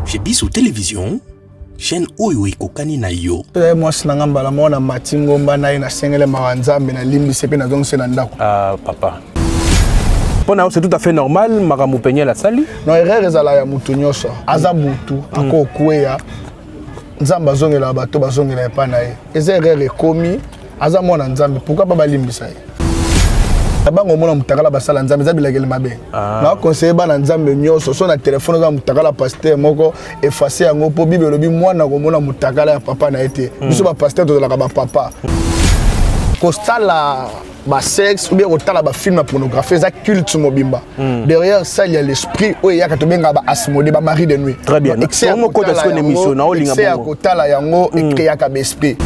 Chez Bisso Télévision, chaîne Oyo Ekokani na yo. Moi sinanga mbala mona matingo mbana na sengele mawanzambe na limbi sepe na zonse na ndako. Ah papa. Pona c'est tout à fait normal makamu peñe la sali. Non erreur ezala ya mutu nyoso. Aza mutu ako kueya. Nzamba zongela bato bazongela epa na ye. Eza erreur ekomi aza mona nzambe pourquoi pas balimbisa ye. Bango mona mutakala basala nzambe zabilagele mabe. Na conseiller bana nzambe nyoso so na téléphone za mutakala pasteur moko effacer yango po bible lobi mwana ko mona mutakala ya papa na été. Biso ba pasteur to la ba papa. Kostala ba sexe ou bien kostala ba film pornographie za culte mobimba. Derrière ça il y a l'esprit o ya ka to benga ba asmodé ba mari de nuit. Très bien. On ko ta une émission na olinga bongo. C'est kotala yango et créer ka esprit.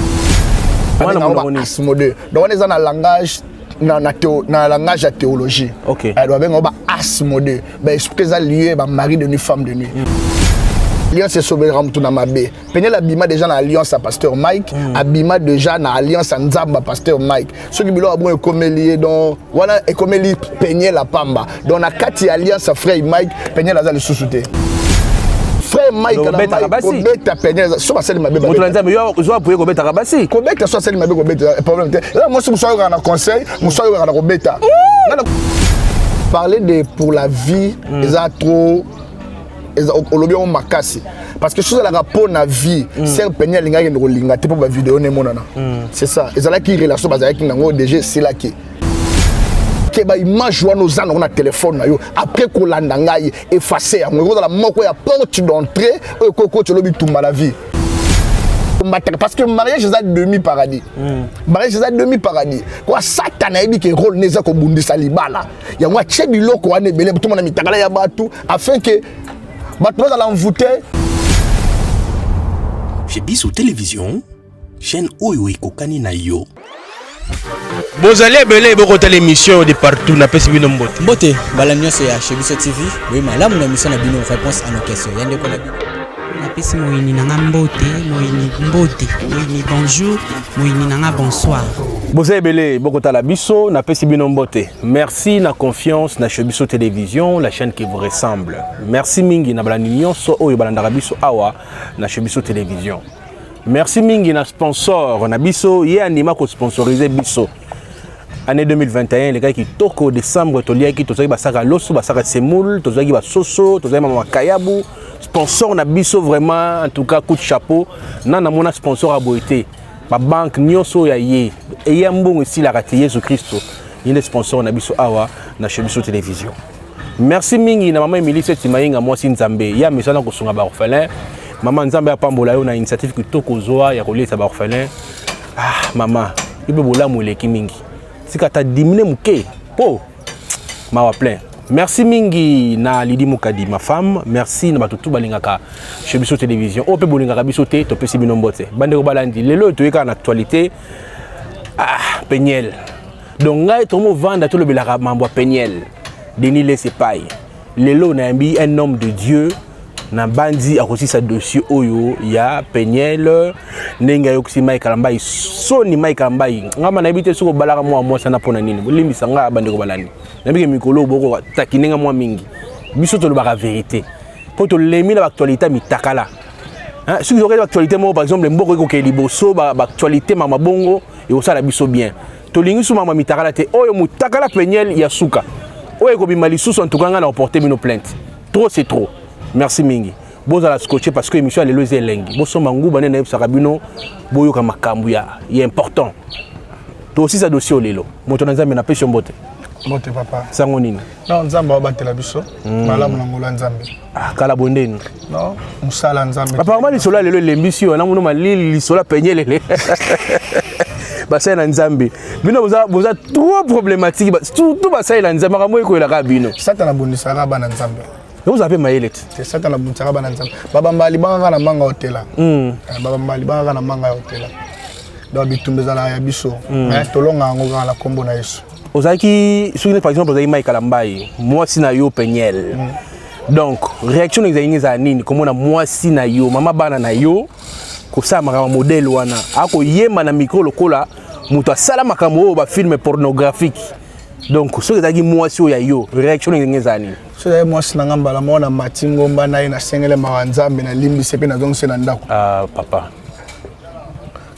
Asmodé. Donc on est dans le langage na langage de théologie. OK. Elle doit bien on va asmodé. Ben esprit ça lié ba mari de nuit femme de nuit. Alliance c'est sauver ram tout na mabe. Penel abima déjà na alliance à pasteur Mike, abima déjà na alliance à Nzamba pasteur Mike. Ceux qui bilo abon comme lié donc voilà et comme li Penel la pamba. Donc na kati alliance à frère Mike, Penel a le sous-souté. Frère Mike na Mike Penel so ba seli mabe. Moto Nzamba yo zo apuye ko beta kabasi. Ko beta so seli mabe ko beta problème. Là moi si vous soyez na conseil, vous soyez na ko beta. Parler de pour la vie, ils a trop on makasi parce que chose la rapport na vie c'est peña linga ngendo linga te pour ba vidéo ne monana c'est ça et ça là qui relation bazaki ki nango déjà c'est là qui ke ba image wa nos ana na téléphone na yo après ko landa ngai effacer yango dans la moko ya porte d'entrée ko ko tu lobi tumba la vie parce que mariage c'est demi paradis mariage c'est demi paradis quoi satan a dit que rôle neza ko bundisa libala ya moi che biloko ane belé tout monde mitakala ya batu afin que bato à l'envoûter. Chez Bisso Télévision, chaîne Oyo Ekokani na yo. Bozali belé bokota l'émission de partout na pesi bino mbote. Mbote balanyo c'est chez Bisso TV. Oui malamu na mission na bino réponse à nos questions. Yande ko na napesi moyini nanga mbote, moyini bonjour, moyini nanga bonsoir. Bozali belé bokota la biso na pesi bino mbote. Merci na confiance na chez Bisso Télévision, la chaîne qui vous ressemble. Merci mingi na balani nyonso oyo balandaka biso awa na chez Bisso Télévision. Merci mingi na sponsor na biso ye anima ko sponsoriser biso. Année 2021 les gars qui toko décembre toliaki tozaki basaka loso basaka semoule tozaki basoso tozaki mama kayabu sponsor na biso vraiment en tout cas coup de chapeau na mona sponsor a boité ba banque nyonso ya ye et ya mbongo ici la raté Jésus Christ il est sponsor na biso awa na chez Bisso Télévision. Merci mingi na maman Emily Setimainga moi si Nzambe ya misana ko sunga ba orphelin maman Nzambe apambola yo na initiative ki toko zoa ya kolisa ba orphelin maman ibe bola moleki mingi sika ta diminuer muke po mawa plein. Merci mingi na Lidi Mukadi ma femme, merci na batutu balingaka chez Bisso Télévision. O pe bolingaka biso te to pesi bino mbote. Bande ko balandi lelo to yeka na actualité Peñel. Donc ngai to mo vanda to le belaka mambo Peñel. Denis Lesepai. Lelo na mbi un homme de Dieu na bandi akosi sa dossier oyo ya Peñel nenga yoksi Mike Kalambai soni Mike Kalambai ngama na ibite suko balaka moi sana pona nini bolimbisa nga bande ko balani nabike mikolo boko takinenga moi mingi biso to le baka vérité po to lemi na actualité mitakala hein si vous aurez l'actualité moi par exemple mboko ko ke liboso ba actualité mama bongo et osala biso bien to lingi su mama mitakala te oyo mutakala Peñel ya suka oyo ko bimali susu en tout cas nga na porter bino plainte trop c'est trop. Merci mingi. Boza la scotcher parce que émission les lois elengi. Bo soma nguba na yebisa kabino boyo ka makambu ya important. To aussi ça dossier olelo. Moto na Nzambe na pesi mbote. Mbote papa. Sango nini? Non Nzamba obatela biso. Malamu na ngolo Nzambe. Kala bondeni. Non, musala Nzambe. Apparemment li sola lelo lembisio na muno malili li sola Peñel. Basai na Nzambe. Bino boza trop problématique. Surtout basai na Nzambe kamo eko la kabino. Satana bondisa ka bana Nzambe. Vous avez maïlet. C'est ça dans la bunta bana Nzambe. Baba mbali banga na manga hotela. Baba mbali banga na manga hotela. Donc bitumbe za ya biso. Mais tolonga ngo la kombo na Yesu. Ozaki par exemple ozaki Mike Kalambai, moi si na yo Peñel. Donc réaction ezali za nini comme na moi si na yo mama bana na yo ko sa maka modèle wana ako yema na micro lokola muto asala makambo ba film pornographique. Donc ce que tu moi sur yo réaction ngenge zani. C'est moi sinanga mbala mona matingo mbana ina sengele mawanzambe na limbi sepe na donc c'est na ndako. Ah papa.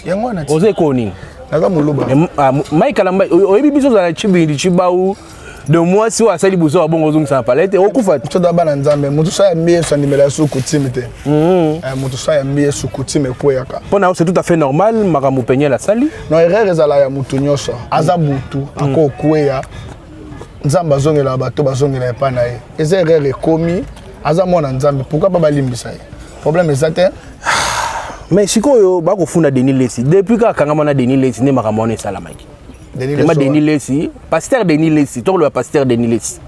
Yango na. Oze koni. Naza muluba. Mike Kalamba oyebi biso za chibindi chibau de moi si wa sali buso abongo zungu sa palette okufa. To da bana nzambe mutu sa ya mie so ndimela su kutimite. Mutu sa ya mie su kutime poyaka. Pona c'est tout à fait normal makamu penye la sali. Non erreur ezala ya mutu nyoso. Aza mutu ako kueya. Nzamba zongela bato bazongela epa na ye. Eza erreur ekomi aza mwana nzambe pourquoi pas balimbisa ye. Problème ezate. Mais sikoyo bako funda Denis Lesi depuis ka kangama na Denis Lesi ne makamone salamaki. Denis Lesi, pasteur Denis Lesi, toi le pasteur Denis Lesi.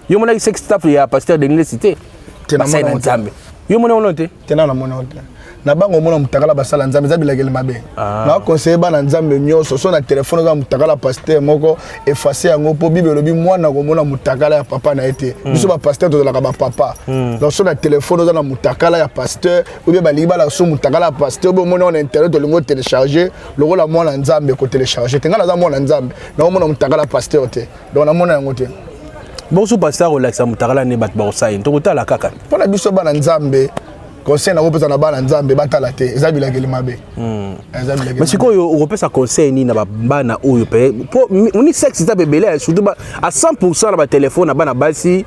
Yo mona sex staff ya pasteur Denis Lesi te. Tena mona nzambe. Yo mona onote. Tena na mona onote. Na bango mona mutakala basala nzambe za bilageli mabe. Na conseiller bana nzambe nyoso so na téléphone za mutakala pasteur moko effacer yango po bible lobi mwana ko mona mutakala ya papa na été. Biso ba pasteur to la ba papa. Donc so na téléphone za na mutakala ya pasteur ou bien ba liba la so mutakala pasteur bo mona on internet to lingo télécharger le rôle mwana nzambe ko télécharger. Tenga na za mwana nzambe. Na mona mutakala pasteur te. Donc na mona yango te. Bon so pasteur relaxa mutakala ne bat ba osayi. To kotala kaka. Pona biso bana nzambe conseil na kopesa na bana nzambe batala te eza bilageli mabe mais sikoyo okopesa conseil ni na bana oyo pe po ni sexe ta bebele surtout ba à 100% na ba téléphone na bana basi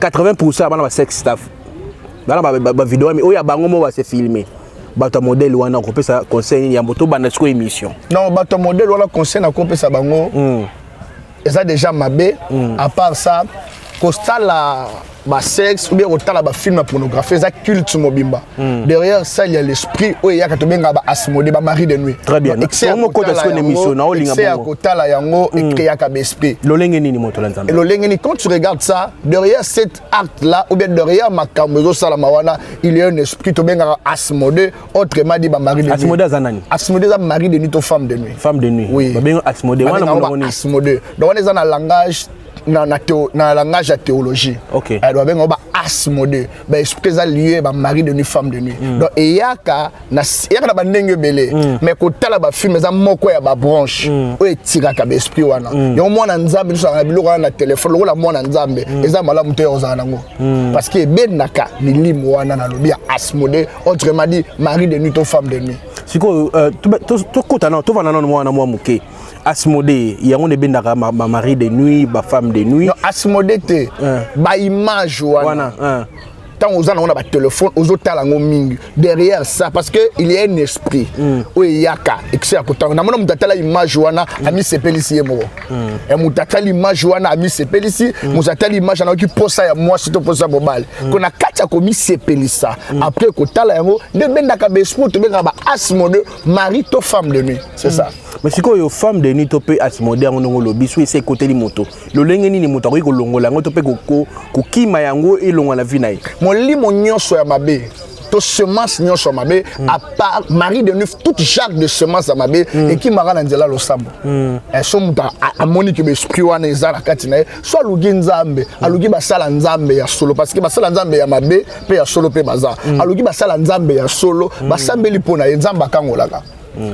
80% bana ba sexe staff bana ba vidéo mais oyo bango mo ba se filmer bato modèle wana okopesa conseil ni ya moto bana siko émission non bato modèle wana conseil na kopesa bango eza déjà mabe à part ça kostala ba sexe ou bien kostala ba film pornographie eza culte mobimba derrière ça il y a l'esprit o ya ka to benga ba asmodé ba mari de nuit très bien on ko ta une émission na olinga c'est à kotala yango et créer ka ba esprit lolenge nini moto la nzambe lolenge ni quand tu regardes ça derrière cet acte là ou bien derrière makambo zo sala mawana il y a un esprit to benga asmodé autrement dit ba mari de nuit asmodé za nani asmodé za mari de nuit to femme de nuit oui ba benga asmodé wana mo asmodé donc on est dans langage na langage de théologie. OK. Elle doit bien ba asmodé, ba esprit za lié ba mari de nuit femme de nuit. Donc eyaka na ba ndenge belé, mais ko tala ba film za moko ya ba branche. O etira ka ba esprit wana. Yo mona nzambe so na biloko na téléphone, la mona nzambe, eza malamu te oza nango. Parce que benaka ni limu wana na lobi asmodé, autrement dit mari de nuit to femme de nuit. Siko to kota na to vana na mwana mwa muke. Asmodé, il y a un bendaka ma mari de nuit, ma femme de nuit. Non, asmodé te, ba image wana. Tant aux gens on a ba téléphone, aux autres talango mingi. Derrière ça, parce que il y a un esprit. Oui, yaka, excès à côté. Na mona mutata la image wana, ami sepelisi yemo. Et mutata l'image wana, ami sepelisi, mutata l'image wana qui posa ya moi, c'est to posa mobile. Qu'on a kacha komi sepelisa. Après kota la yango, de bendaka be esprit to benga ba asmodé, mari to femme de nuit. C'est ça. Mais si quoi femme de nuit topé asmodé on lobi so essayer côté li moto le lenge ni moto ko longola ngo topé ko kima yango e longa la vie na ye mon limo nyonso ya mabe to semence nyonso mabe à part mari de neuf toute genre de semence mabe et qui mara na nzela lo sambo et so muta amoni ke be esprit wana ezala kati na so alugi nzambe alugi basala nzambe ya solo parce que basala nzambe ya mabe pe ya solo pe baza alugi basala nzambe ya solo basambeli pona nzamba kangolaka.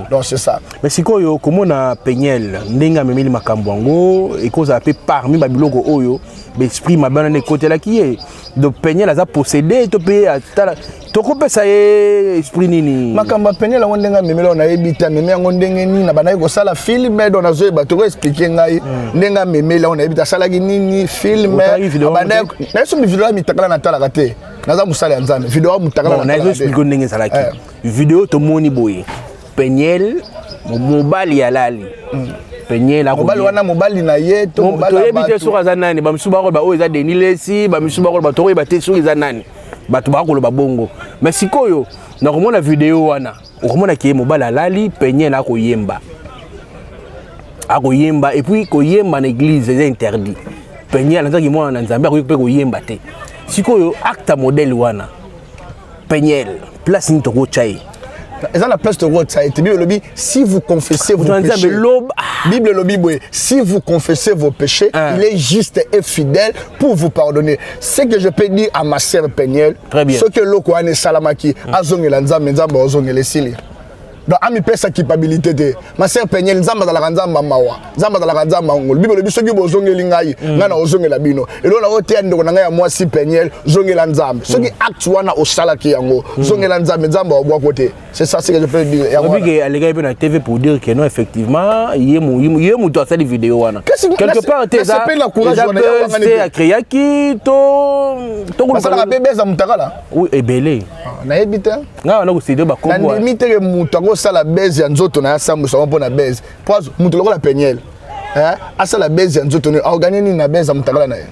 Donc c'est ça. Mais si quoi yo comment na Peniel ndenga memeli makambwango et cause a pe parmi babiloko oyo l'esprit mabana ne côté là qui est de Peniel a possédé to pe atala to ko pesa ye esprit nini makamba Peniel ngo ndenga memeli na ebita memeli ngo ndenge nini na bana ko sala film do na zo ba to ko expliquer ngai ndenga memeli on ebita sala nini film bana na so mi video mi takala na tala kate na za musala nzambe video mutakala na zo expliquer ndenge salaki video to moni boye Peniel mobali ya lali Peniel la mobali wana mobali na ye to mobali to yebite so kaza nani ba misuba ko ba o eza Denis Lesi ba misuba ko ba to ko ba te so eza nani ba to ba ko ba bongo mais sikoyo na komona video wana okomona ki mobali lali Peniel la ko yemba et puis ko yemba na église c'est interdit Peniel nzaki mwana na nzambe ko pe ko yemba te sikoyo acte modèle wana Peniel place ni to ko chai. Et ça la place de votre ça a été bien le si vous confessez vos péchés. Bible le Bible si vous confessez vos péchés, il est juste et fidèle pour vous pardonner. Ce que je peux dire à ma sœur Peniel, ce que l'oko ane salamaki azongela nzambe nzambe azongela sili. donc ami pesa capabilité te ma sœur Peniel nzamba za la nzamba mawa nzamba za la nzamba ngol bibelo biso ki bozongeli ngai ngana ozongela bino elo na ote ndeko na ngai ya moi si Peniel zongela nzambe soki acte wana osala ki yango zongela nzambe nzamba obwa côté c'est ça ce que je peux dire ya wana que les gars na TV pour dire que non effectivement yemu to asali vidéo wana quelque part te ça c'est la courage wana c'est à créer qui to ko sala bébé za mutakala oui ebele na ebita nga na ko sédé ba kombo na limite que mutako sala base ya nzoto na sambu sa mpona base poise mutu lokola Peniel asala base ya nzoto a gagné ni na base ya mutakala na ye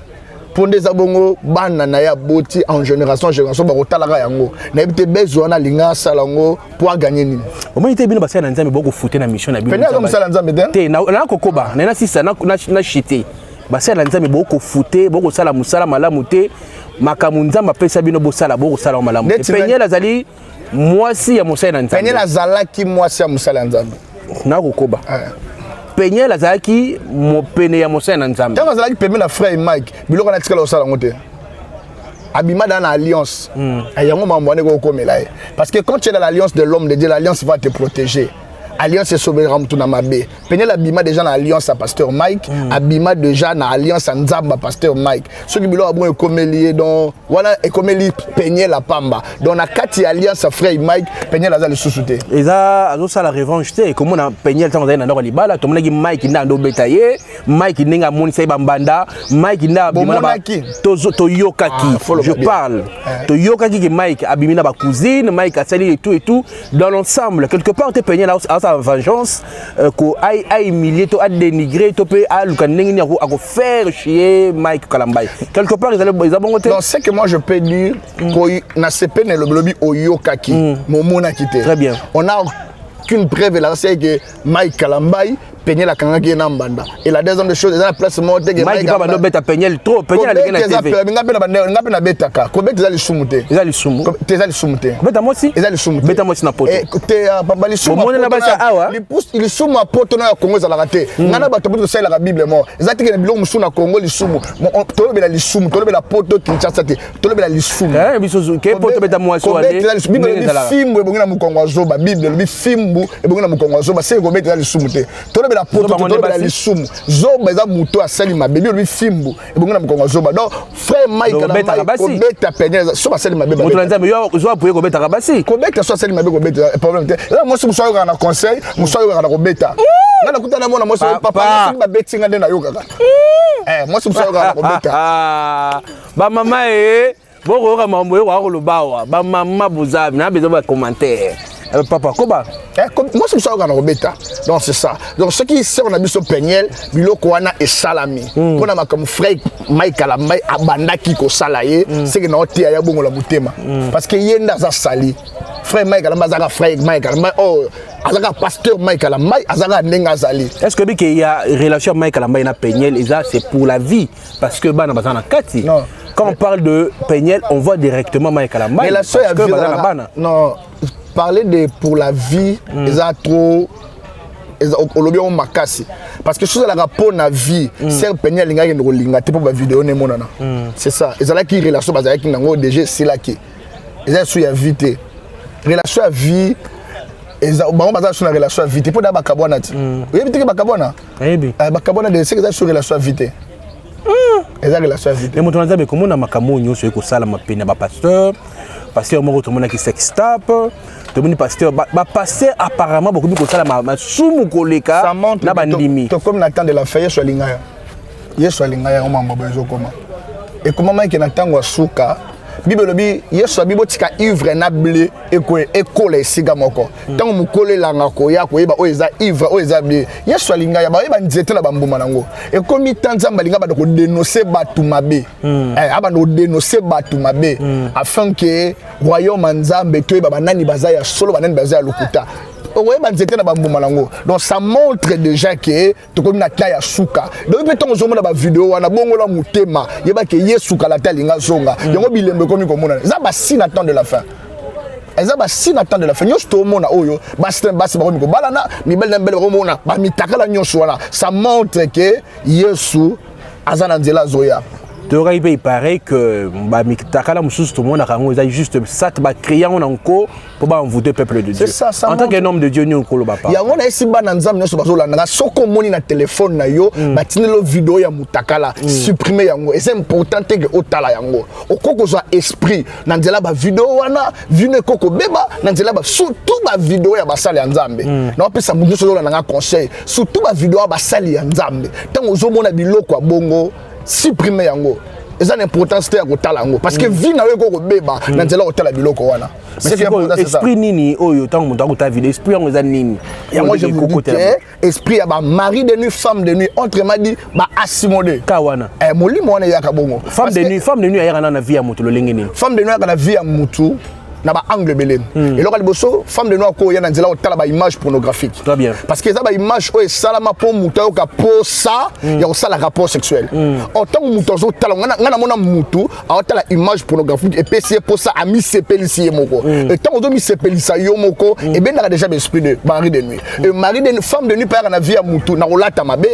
pondeza bongo bana na ya boti en génération ba kotalaka yango na ebite base wana linga sala ngo pour gagner ni au moins te bino basala nzambe boko fouter na mission na bino Peniel comme sala nzambe te na kokoba na sisa na chité basala nzambe boko fouter boko sala musala malamu te makamu nzamba pesa bino bosala boko sala malamu te Peniel azali mwasi ya musala nzambe Peniel azalaki mwasi ya musala nzambe na kokoba Peniel azalaki mopene ya musala nzambe tango azalaki pembe na frère Mike biloko na tikala osala ngote abima dans l'alliance yango mambo ane ko komela parce que quand tu es dans l'alliance de l'homme de Dieu l'alliance va te protéger alliance sobera mtu na mabe Peniel abima déjà na alliance à pasteur Mike abima déjà na alliance à nzamba pasteur Mike ce qui bilo abon ekomeli donc voilà ekomeli Peniel la pamba donc na kati alliance à frère Mike Peniel azali susute eza azo sala revanche te comme na Peniel tango na ndako libala to monaki Mike nda ndo betaye Mike ninga moni sai bambanda Mike nda abima na to yokaki je parle to yokaki que Mike abima na ba cousine Mike asali et tout dans l'ensemble quelque part te Peniel a vengeance ko ai humilier to a dénigrer to pe a lukanengi ni ako faire chier Mike Kalambay quelque part ils allaient bongote non c'est que moi je peux dire ko na CP ne le lobby oyokaki momona kité très bien on a qu'une preuve là c'est que Mike Kalambay Peniel a kangaki na mbanda et la deuxième des choses dans la place monte que Mike ba no beta Peniel trop Peniel a na TV ngape na betaka ko beta zali sumute ezali sumu tezali sumute beta mosi ezali sumute beta mosi na poto te babali sumu mona na basa awa il sumu a poto na Congo za la raté ngana bato buto sala la Bible mo ezati que biloko musu na Congo li sumu to bela li sumu to bela poto Kinshasa te to bela li sumu biso ke poto beta mosi wale Bible fimbu ebongina mu Congo zoba Bible bi fimbu ebongina mu Congo zoba c'est ko beta li sumu te to bela poto to bela li sumu zoba za muto asali mabebi bi fimbu ebongina mu Congo zoba donc frère Mike na ko beta Peniel so basali mabebi moto nzambe yo zo apuye ko beta kabasi ko beta so asali mabebi ko beta problème te là moi muso yo na conseil muso yo na ko beta ngana kutana mona muso papa ba betinga nde na yo kaka moi muso yo na ko beta ba mama boko ka mambo yo ko lobawa ba mama buzabi na bezo ba commentaire papa koba moi c'est ça on beta donc c'est ça donc ce qui sort on a biso Peniel biloko wana et salami pona makam frère Mike Kalambay abandaki ko salaye c'est que na otia ya bongo la mutema parce que yenda za sali frère Mike Kalambay azaka frère Mike Kalambay oh azaka pasteur Mike Kalambay azaka ndenga zali est-ce que il y a relation Mike Kalambay na Peniel et ça c'est pour la vie parce que bana bazana kati quand on parle de Peniel on voit directement Mike Kalambay mais la soeur non parler de pour la vie eza trop olobi on makasi parce que chose la rapport na vie c'est Peniel linga ke ngolinga te pour ba vidéo ne monana c'est ça ezala ki relation bazala ki nango DG c'est là qui eza sou ya vie te relation à vie eza bango bazala sou na relation à vie te pour da bakabwana ti oyebi te ke bakabwana bakabwana de c'est que eza sou relation à vie te eza relation à vie te mais moto nzambe komona makambo nyonso eko sala mapena ba pasteur moko to mona ki sex tape to moni pasteur ba pasteur apparemment beaucoup ko sala ma sumu koleka na bandimi to comme na temps de la fête so lingaya yeso lingaya o mambo bezo koma et comment mai ke na tango suka Bible lobi yeso bibo tika ivre na blé ekole esiga moko tango mukole langa ko ya ko yeba o eza ivre o eza blé yeso lingaya ba yeba nzete na bambuma nango e komi tanzamba linga ba ko dénoncer batu mabe aba no dénoncer batu mabe afin que royaume nzambe to yeba banani bazaya solo banani bazaya lokuta donc ça montre déjà que tu comme na ya suka donc peut on zomona ba vidéo wana bongo la mutema yeba ke yesuka la talinga zonga yango bilembe komi komona za ba si attend de la fin eza ba si attend de la fin nyos to mona oyo basi ba ko balana mi belle ko mona ba mitakala nyos wana ça montre que Yesu azana nzela zoya il paraît que Takala Moussous, tout le monde a juste ça, créer encore pour envoûter le peuple de Dieu. Ça, en tant qu'un homme de Dieu, nous ne pas. Il y a un ici bananzam nous sommes là. Na soko moni na téléphone na yo, batine lo vidéo ya mutakala, supprimer yango. Et c'est important que otala yango. Okoko zo esprit, nanzela ba vidéo wana, vine koko beba, nanzela ba surtout ba vidéo ya basali ya Nzambe. Na opesa mutu so na nga conseil, surtout ba vidéo ya basali ya Nzambe. Tango zo mona biloko ya bongo, supprimer yango. Et ça l'importance c'est à talango parce que vie na ko beba na nzela ko tala biloko wana. C'est esprit nini oyo tant mon ta vidéo esprit on za nini. Et moi je vous dis esprit ya ba mari de nuit femme de nuit autrement dit ba asimode. Kawana. Molimo wana ya ka bongo. Femme de nuit ya na vie ya mutu lo lengeni. Femme de nuit ya na vie ya mutu. Na ba angle belem et local bosso femme de noir ko ya na nzela o tala ba image pornographique. Très bien. Parce que ça ba image o salama po mutu o ka po ça ya o sala rapport sexuel. Autant mutu zo tala ngana mona mutu a tala image pornographique et PC po ça a mis sepelisi moko. Et tant on mi sepelisa yo moko et ben na déjà l'esprit de mari de nuit. Et mari de femme de nuit pa na vie ya mutu na olata mabe.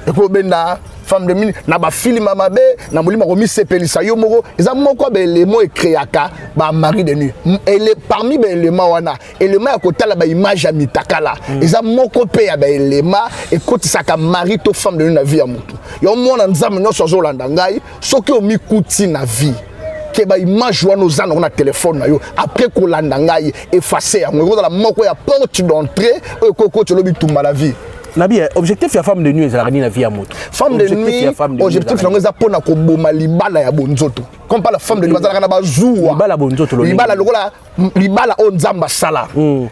Et ko benda femme de nuit na ba film mabe na molima ko mi sepelisa yo moko eza moko ba élément créaka ba mari de nuit et parmi ba élément wana élément ya kotala ba image ya mitakala eza moko pe ya ba élément et kotisaka mari to femme de nuit na vie ya mutu yo mona nzambe nyonso azolanda ngai soki o mikuti na vie ke ba image wana ozana na téléphone na yo après kolanda ngai effacer yango kozala moko ya porte d'entrée oyo kokoti lobi tumba la vie. Nabi, objectif ya femme de nuit ezalaka nini na vie ya moto. Femme de nuit, objectif nango eza pona ko boma libala ya bonzoto. Comme pas la femme de nuit bazalaka na bazuwa. Libala bonzoto lo. Libala lokola libala o nzamba sala.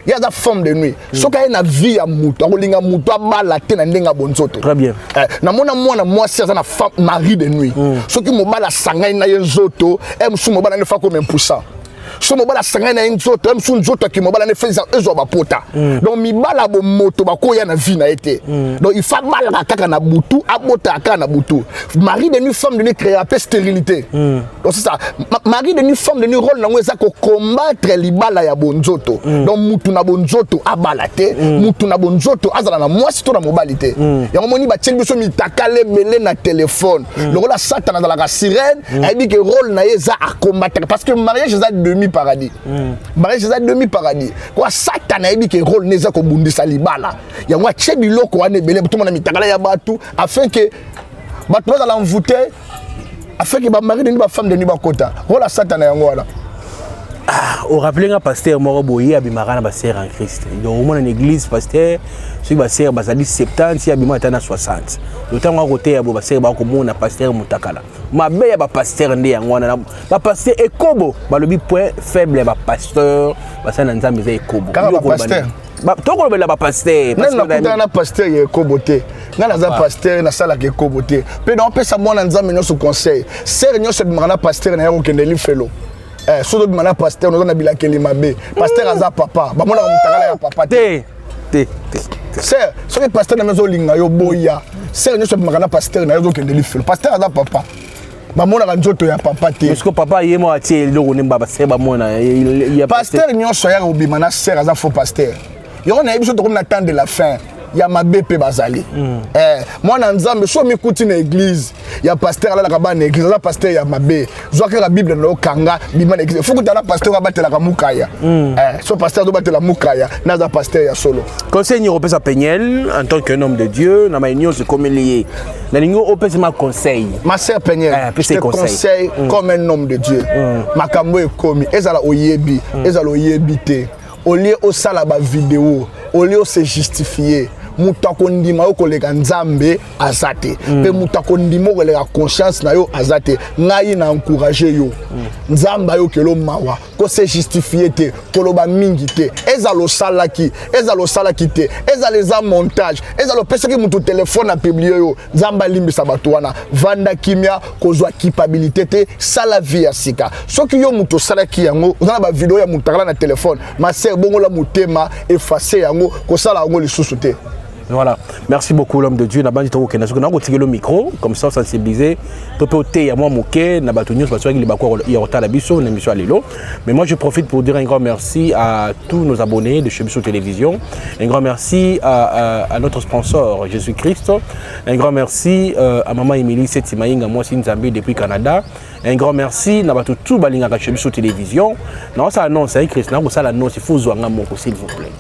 Ya za femme de nuit. Soka ye na vie ya moto, akolinga moto abala te na ndenga bonzoto. Très bien. Na mona mwana mwasi aza na femme mari de nuit. Soki mobala sangai na ye nzoto, msu mobala ne fa comme 1%. So mobala sanga na nzoto même so nzoto ki mobala ne feza ezo ba pota donc mi bala bo moto ba ko ya na vie na été donc il faut bala kaka na butu abota kaka na butu mari de nuit femme de nuit créer la stérilité donc c'est ça mari de nuit femme de nuit rôle na ngeza ko combattre libala ya bonzoto donc mutu na bonzoto abala te mutu na bonzoto azala na mwasi to na mobalité ya moni ba tsheli biso mi takale mele na téléphone lokola satan na la sirène a dit que rôle na yeza a combattre parce que mariage za demi-paradis. Mariage c'est demi-paradis. Quoi Satan a dit que rôle neza ko bundisa libala. Ya ngwa tche biloko wane bele tout monde mitakala ya batu afin que batu bazala envoûter afin que ba mari de ni ba femme de ni ba kota. Rôle Satan ya ngwa là. Au rappeler un pasteur moro boye abimara na ba sœur en Christ. Donc au moins en église pasteur si ba sœur bazali 70 si abima tana 60. Le temps à côté ya ba sœur ba ko mona pasteur mutakala. Mabe ya ba pasteur nde ya ngwana ba pasteur ekobo ba lobi point faible ba pasteur ba sana nzambe za ekobo. Ka ba pasteur ba toko ba pasteur parce que na pasteur ya ekobo te. Ngana za pasteur na sala ke ekobo te. Pe donc pesa mwana nzambe nyoso conseil. Sœur nyoso bimara pasteur na yako kendeli felo. Sodo bimana pasteur no na bilakeli mabe pasteur aza papa ba mona mutakala ya papa te c'est ce que pasteur na mezo linga yo boya c'est nyoso bimana pasteur na yo kendeli felo pasteur aza papa ba mona ka nzoto ya papa te parce que papa yemo atie loko ne baba se ba mona ya pasteur nyoso ya obimana sœur aza faux pasteur yo na ebiso to comme na temps de la fin ya mabepe bazali moi na nzambe so mi kuti na église ya pasteur ala ka ba na église la pasteur ya mabe zoaka la bible na okanga bima na église faut que ta pasteur ka batela ka mukaya so pasteur do batela mukaya na za pasteur ya solo conseil ni repesa Peniel en tant qu'un homme de Dieu na maïnio c'est comme lié na lingo opesa ma conseil ma sœur Peniel je te conseille comme un homme de Dieu makambo ekomi ezala oyebi ezala oyebite au lieu au sala ba vidéo au lieu se justifier muta kondima yo koleka nzambe azate pe muta kondima koleka conscience na yo azate ngai na encourager yo nzamba yo kelo mawa ko se justifier te koloba mingi te ezalo salaki te ezalo za montage ezalo pesa ki mutu téléphone a publier yo nzamba limbisa bato wana vanda kimia kozwa culpabilité te sala vie ya sika soki yo mutu salaki yango uzana ba vidéo ya mutu kala na téléphone ma sœur bongo la mutema effacer yango ko sala yango lisusu te Voilà. Merci beaucoup l'homme de Dieu. Na bandi to ko na le micro comme ça sensibiliser. Peut-être y a moi moqué na batu news parce que les bakwa y a retard la biso na émission Alelo. Mais moi je profite pour dire un grand merci à tous nos abonnés de chez Biso Télévision. Un grand merci à notre sponsor Jésus-Christ. Un grand merci à maman Émilie Setimaïnga moi Sinzambi depuis Canada. Un grand merci na batu tout balinga chez Biso Télévision. Non ça annonce hein Christ na ko ça l'annonce il faut zoanga moko s'il vous plaît.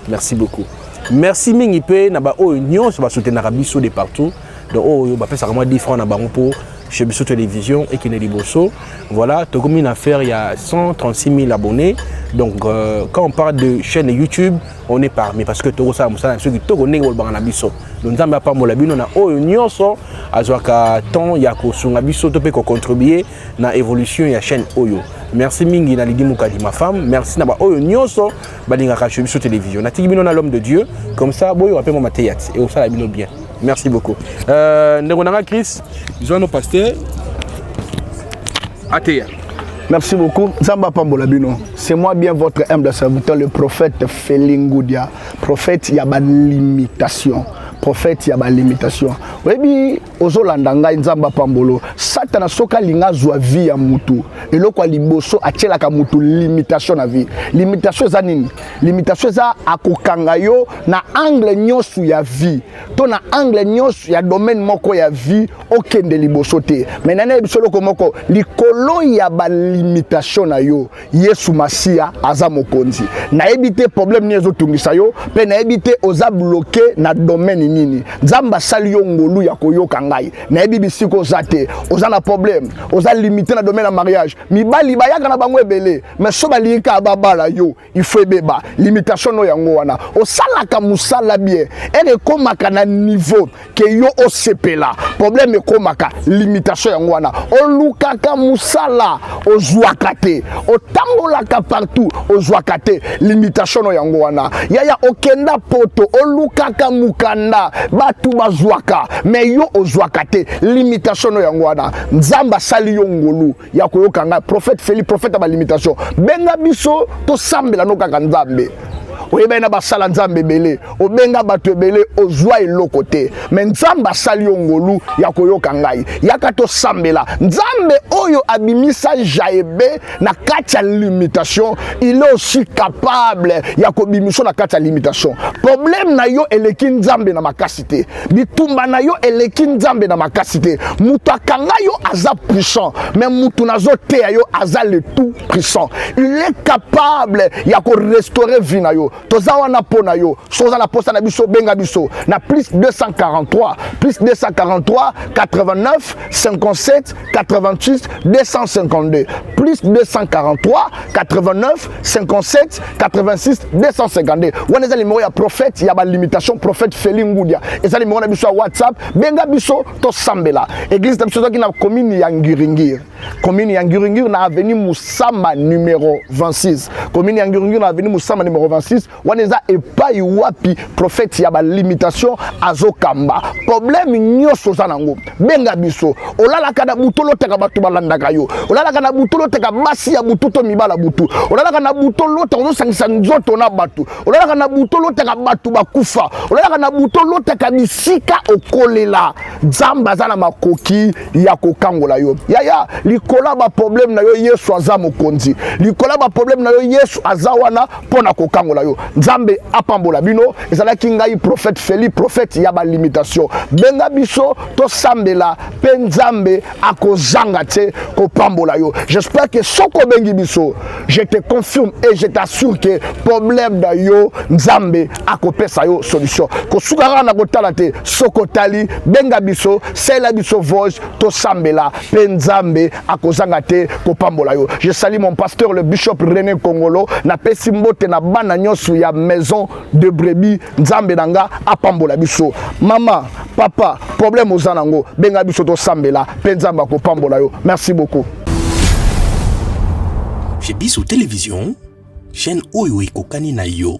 Merci beaucoup. Merci Mingipe na ba o union sur ba soutenir Biso de partout. Donc oh ba pesa vraiment 10 francs na bango pour chez Biso Télévision et qui n'est Liboso. Voilà, tu as comme une affaire, il y a 136 000 abonnés. Donc quand on parle de chaîne YouTube, on est parmi parce que tu as ceux qui te connaissent au Biso. Donc nous avons pas mon labino na o union so azwaka temps ya ko sunga Biso to pe ko contribuer na évolution ya chaîne Oyo. Merci Mingi na Lidi Mukadi ma femme. Merci na ba Oyo nyonso balinga ka chez Biso Télévision. Na tigibino na l'homme de Dieu comme ça boyo appelle mon mateyat et au ça la bino bien. Merci beaucoup. Ndegonanga Chris, ils ont nos pasteurs. Ateya. Merci beaucoup. Zamba Pambola Bino. C'est moi bien votre humble serviteur, le prophète Felingoudia. Prophète, il y a pas de limitation. Prophète, il y a pas de limitation. Oui, ozolandanga Nzamba Pambolo. Satana soka linga zwa vie ya mutu. Et le quoi liboso achela ka mutu limitation na vie. Limitation za nini? Limitation za akokanga yo na angle nyosu ya vie. To na angle nyosu ya domaine moko ya vie okende liboso te. Mais nana ebisolo komoko likolo ya ba limitation na yo. Yesu Masia aza mokonzi. Na ebite problème ni ezotungisa yo, pe na ebite oza bloqué na domaine nini. Nzamba sali yo ngolu ya koyoka ngai. Na ebi bisiko zate, oza na problème, oza limité na domaine na mariage. Mibali bayaka na bango ebele, mais so balika babala yo, il faut beba. Limitation no yango wana. Osalaka musala bien. Ere komaka na niveau ke yo osepela. Problème komaka limitation yango wana. Olukaka musala ozwakate. Otambolaka partout ozwakate. Limitation no yango wana. Yaya okenda poto olukaka mukanda batu bazwaka. Mais yo ozwakate limitation no yango wana. Nzamba sali yo ngolu ya koyokanga prophète Feli prophète ba limitation. Benga biso to sambela no kaka nzambe. Oyebena basala nzambe belé obenga bato belé ozwa eloko te mais nzamba sali ngolu ya koyoka ngai yaka to sambela nzambe oyo abimisa jaebe na kati ya limitation il est aussi capable ya kobimisho na kati ya limitation problème na yo eleki nzambe na makasité bitumba na yo eleki nzambe na makasité mutu akanga yo aza puissant mais mutu nazo te yo aza le tout puissant il est capable ya ko restaurer vie na yo tozawa na pona yo soza na posta na biso benga biso na plus 243 89 57 86 252 plus 243 89 57 86 252 wana za numéro ya prophète ya ba limitation prophète Felingoudia eza numéro na biso ya WhatsApp benga biso to sambela église na biso qui na commune ya Ngiringir na avenue Moussama numéro 26 commune ya Ngiringir na avenue Moussama numéro 26 waneza epai wapi prophète ya ba limitation azokamba problème nyoso zanango benga biso olala kana butolo teka batu balandaka yo olala kana butolo teka basi ya bututo mibala butu olala kana butolo teka sangisa nzoto na batu olala kana butolo teka batu bakufa olala kana butolo teka bisika okolela nzamba zana makoki ya kokangola yo yaya likola ba problème na yo Yesu aza mokonzi likola ba problème na yo Yesu aza wana pona kokangola yo nzambe apambola bino ezalaki ngai prophète Feli prophète ya ba limitation benga biso to sambela pe nzambe akozanga te kopambola yo j'espère que soko bengi biso je te confirme et je t'assure que problème da yo nzambe akopesa yo solution ko sukara na kotala te soko tali benga biso sela biso voice to sambela pe nzambe akozanga te kopambola yo je salue mon pasteur le bishop René Kongolo na pesi mbote na bana nyosu ya maison de brebis nzambe nanga apambola biso mama papa problème ozanango benga biso to sambela pe nzambe akopambola yo merci beaucoup chez Biso Télévision chaîne oyo ekokani na yo